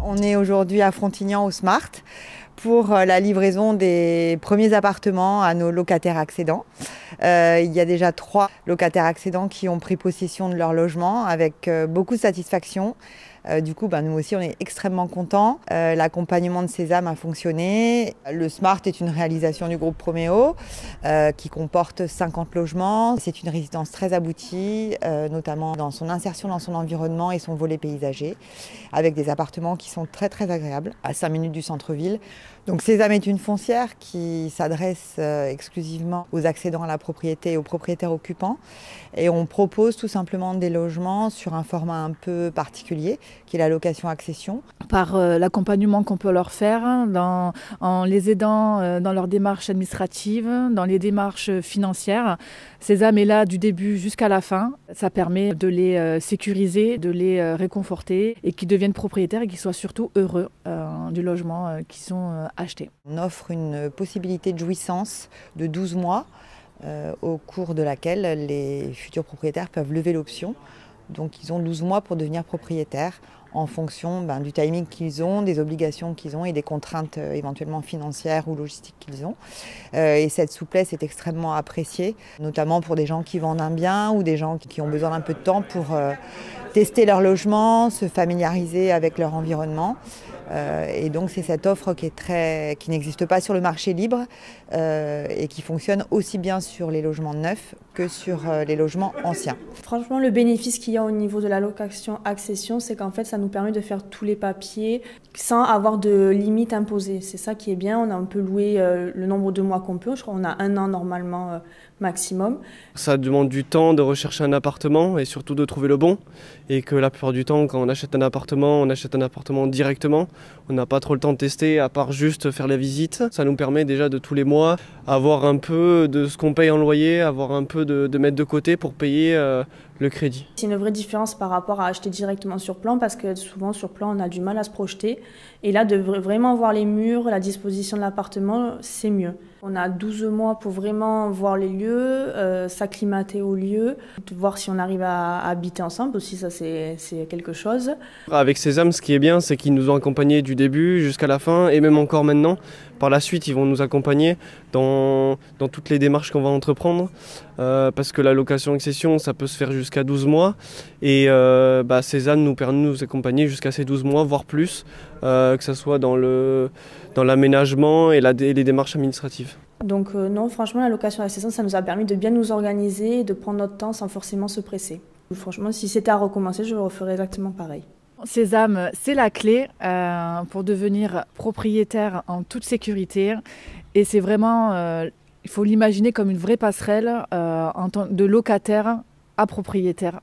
On est aujourd'hui à Frontignan au Smart pour la livraison des premiers appartements à nos locataires accédants. Il y a déjà 3 locataires accédants qui ont pris possession de leur logement avec beaucoup de satisfaction. Du coup, nous aussi, on est extrêmement contents. L'accompagnement de Sésame a fonctionné. Le Smart est une réalisation du groupe Promeo qui comporte 50 logements. C'est une résidence très aboutie, notamment dans son insertion dans son environnement et son volet paysager, avec des appartements qui sont très très agréables, à 5 minutes du centre-ville. Donc Sésame est une foncière qui s'adresse exclusivement aux accédants à la propriété et aux propriétaires occupants. Et on propose tout simplement des logements sur un format un peu particulier, qui est la location-accession. Par l'accompagnement qu'on peut leur faire, en les aidant dans leurs démarches administratives, dans les démarches financières. Sésame est là du début jusqu'à la fin. Ça permet de les sécuriser, de les réconforter et qu'ils deviennent propriétaires et qu'ils soient surtout heureux du logement qu'ils ont acheté. On offre une possibilité de jouissance de 12 mois au cours de laquelle les futurs propriétaires peuvent lever l'option. Donc ils ont 12 mois pour devenir propriétaires en fonction du timing qu'ils ont, des obligations qu'ils ont et des contraintes éventuellement financières ou logistiques qu'ils ont. Et cette souplesse est extrêmement appréciée, notamment pour des gens qui vendent un bien ou des gens qui ont besoin d'un peu de temps pour tester leur logement, se familiariser avec leur environnement. Et donc c'est cette offre qui n'existe pas sur le marché libre et qui fonctionne aussi bien sur les logements neufs que sur les logements anciens. Franchement, le bénéfice qu'il y a au niveau de la location-accession, c'est qu'en fait ça nous permet de faire tous les papiers sans avoir de limite imposée. C'est ça qui est bien, on peut louer le nombre de mois qu'on peut, je crois qu'on a 1 an normalement maximum. Ça demande du temps de rechercher un appartement et surtout de trouver le bon. Et que la plupart du temps, quand on achète un appartement directement. On n'a pas trop le temps de tester, à part juste faire la visite. Ça nous permet déjà de tous les mois avoir un peu de ce qu'on paye en loyer, avoir un peu de mettre de côté pour payer le crédit. C'est une vraie différence par rapport à acheter directement sur plan parce que souvent sur plan on a du mal à se projeter. Et là de vraiment voir les murs, la disposition de l'appartement, c'est mieux. On a 12 mois pour vraiment voir les lieux, s'acclimater au lieu, voir si on arrive à habiter ensemble aussi, ça c'est quelque chose. Avec Sésame, ce qui est bien, c'est qu'ils nous ont accompagnés du début jusqu'à la fin et même encore maintenant. Par la suite, ils vont nous accompagner dans toutes les démarches qu'on va entreprendre parce que la location-accession, ça peut se faire jusqu'à 12 mois et Sésame nous permet de nous accompagner jusqu'à ces 12 mois, voire plus, que ce soit dans l'aménagement et les démarches administratives. Donc non, franchement, la location-accession, ça nous a permis de bien nous organiser et de prendre notre temps sans forcément se presser. Franchement, si c'était à recommencer, je referais exactement pareil. Sésame, c'est la clé pour devenir propriétaire en toute sécurité. Et c'est vraiment, il faut l'imaginer comme une vraie passerelle de locataire à propriétaire.